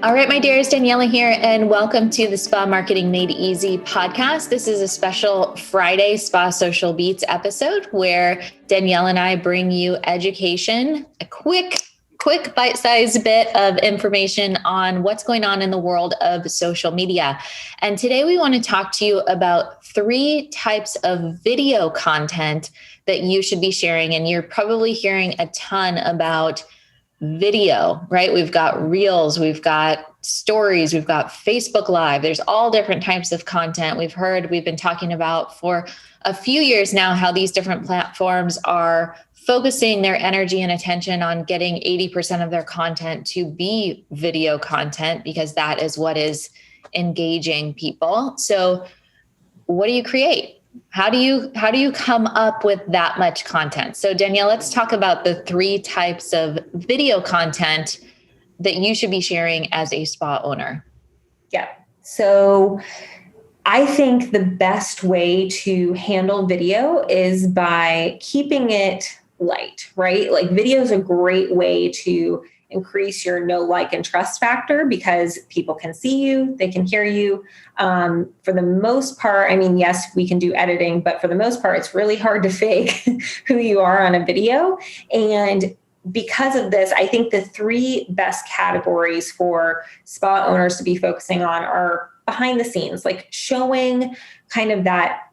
All right, my dears, Daniela here, and welcome to the Spa Marketing Made Easy podcast. This is a special Friday Spa Social Beats episode where Danielle and I bring you education, a quick bite-sized bit of information on what's going on in the world of social media. And today we want to talk to you about 3 types of video content that you should be sharing. And you're probably hearing a ton about video, right? We've got reels, we've got stories, we've got Facebook Live. There's all different types of content. We've been talking about for a few years now how these different platforms are focusing their energy and attention on getting 80% of their content to be video content because that is what is engaging people. So what do you create? How do you come up with that much content? So Danielle, let's talk about the 3 types of video content that you should be sharing as a spa owner. Yeah. So I think the best way to handle video is by keeping it light, right? Like video is a great way to increase your know, like, and trust factor because people can see you, they can hear you. For the most part, I mean, yes, we can do editing, but for the most part, it's really hard to fake who you are on a video. And because of this, I think the 3 best categories for spa owners to be focusing on are behind the scenes, like showing kind of that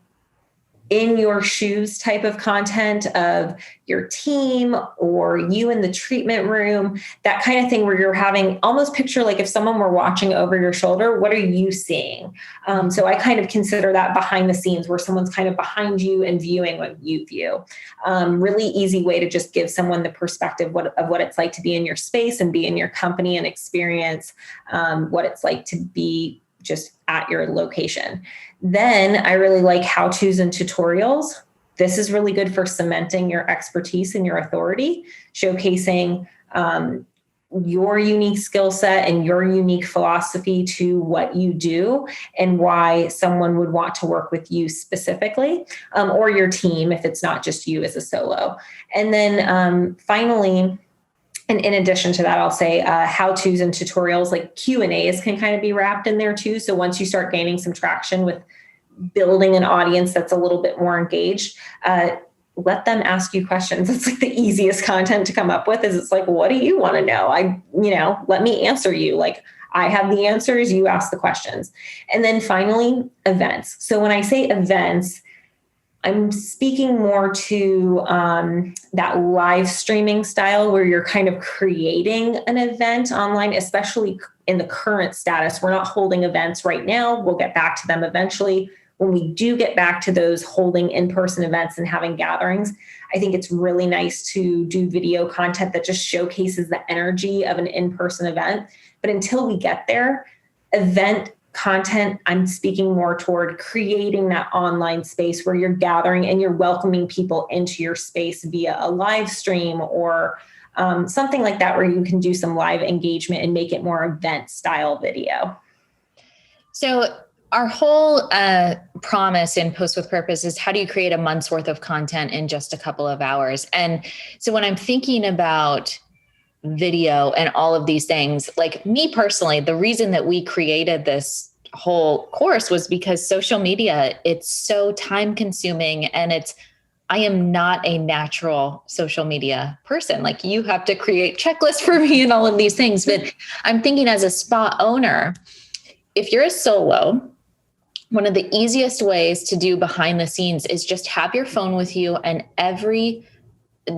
in your shoes type of content of your team or you in the treatment room, that kind of thing where you're having almost picture like if someone were watching over your shoulder, what are you seeing? So I kind of consider that behind the scenes where someone's kind of behind you and viewing what you view. Really easy way to just give someone the perspective of what it's like to be in your space and be in your company and experience what it's like to be just at your location. Then I really like how-tos and tutorials. This is really good for cementing your expertise and your authority, showcasing your unique skill set and your unique philosophy to what you do and why someone would want to work with you specifically, or your team if it's not just you as a solo. And then finally, and in addition to that, I'll say how-tos and tutorials like Q&As can kind of be wrapped in there too. So once you start gaining some traction with building an audience that's a little bit more engaged, let them ask you questions. It's like the easiest content to come up with is it's like, what do you want to know? Let me answer you. Like I have the answers, you ask the questions. And then finally, events. So when I say events, I'm speaking more to that live streaming style where you're kind of creating an event online, especially in the current status. We're not holding events right now. We'll get back to them eventually. When we do get back to those holding in-person events and having gatherings, I think it's really nice to do video content that just showcases the energy of an in-person event. But until we get there, event content, I'm speaking more toward creating that online space where you're gathering and you're welcoming people into your space via a live stream or something like that, where you can do some live engagement and make it more event style video. So our whole promise in Post with Purpose is how do you create a month's worth of content in just a couple of hours? And so when I'm thinking about video and all of these things, like me personally, the reason that we created this whole course was because social media, it's so time consuming and I am not a natural social media person. Like you have to create checklists for me and all of these things. But I'm thinking as a spa owner, if you're a solo, one of the easiest ways to do behind the scenes is just have your phone with you, and every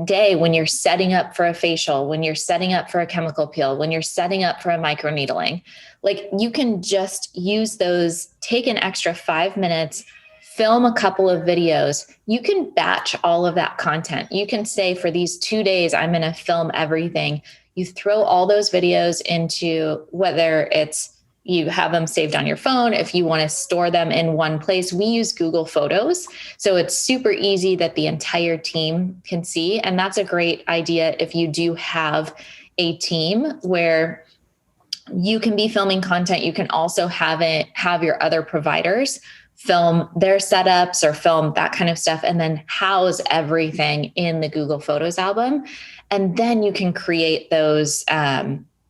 day when you're setting up for a facial, when you're setting up for a chemical peel, when you're setting up for a microneedling, like you can just use those, take an extra 5 minutes, film a couple of videos. You can batch all of that content. You can say for these 2 days, I'm going to film everything. You throw all those videos into, whether it's you have them saved on your phone. If you want to store them in one place, we use Google Photos. So it's super easy that the entire team can see. And that's a great idea if you do have a team where you can be filming content. You can also have your other providers film their setups or film that kind of stuff, and then house everything in the Google Photos album. And then you can create those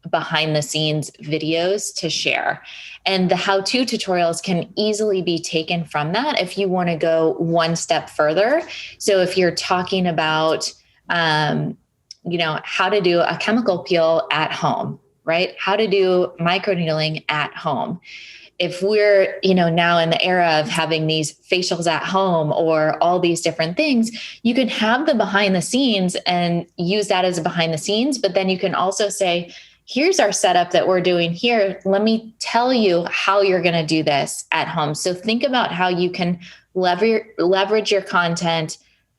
behind the scenes videos to share. And the how-to tutorials can easily be taken from that if you want to go one step further. So if you're talking about, how to do a chemical peel at home, right? How to do microneedling at home. If we're, now in the era of having these facials at home or all these different things, you can have the behind the scenes and use that as a behind the scenes. But then you can also say, here's our setup that we're doing here. Let me tell you how you're going to do this at home. So think about how you can leverage your content,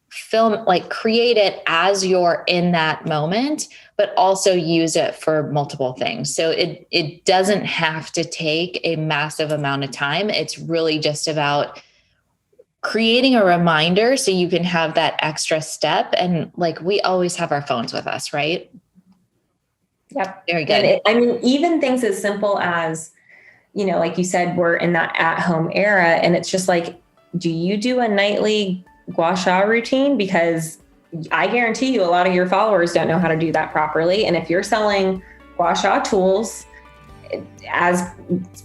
film, like create it as you're in that moment, but also use it for multiple things. So it doesn't have to take a massive amount of time. It's really just about creating a reminder so you can have that extra step. And like, we always have our phones with us, right? Yep. Very good. And even things as simple as, like you said, we're in that at-home era, and it's just like, do you do a nightly gua sha routine? Because I guarantee you a lot of your followers don't know how to do that properly. And if you're selling gua sha tools as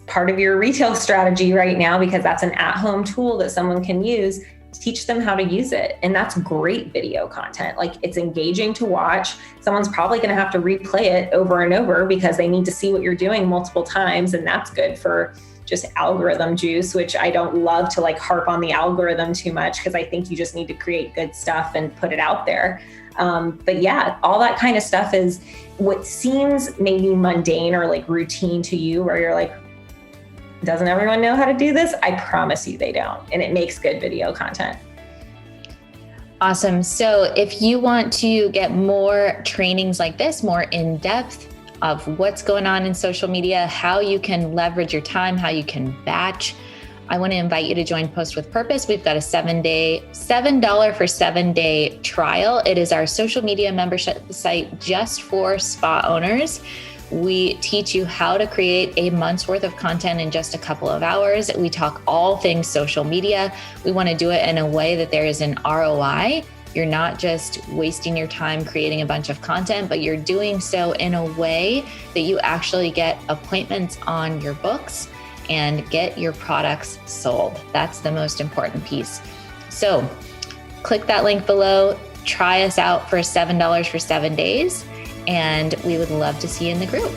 part of your retail strategy right now, because that's an at-home tool that someone can use, teach them how to use it. And that's great video content. Like, it's engaging to watch. Someone's probably going to have to replay it over and over because they need to see what you're doing multiple times. And that's good for just algorithm juice, which I don't love to like harp on the algorithm too much, because I think you just need to create good stuff and put it out there. But yeah, all that kind of stuff is what seems maybe mundane or like routine to you, where you're like, doesn't everyone know how to do this? I promise you they don't. And it makes good video content. Awesome. So if you want to get more trainings like this, more in depth of what's going on in social media, how you can leverage your time, how you can batch, I want to invite you to join Post with Purpose. We've got a $7 for 7-day trial. It is our social media membership site just for spa owners. We teach you how to create a month's worth of content in just a couple of hours. We talk all things social media. We want to do it in a way that there is an ROI. You're not just wasting your time creating a bunch of content, but you're doing so in a way that you actually get appointments on your books and get your products sold. That's the most important piece. So click that link below, try us out for $7 for 7 days, and we would love to see you in the group.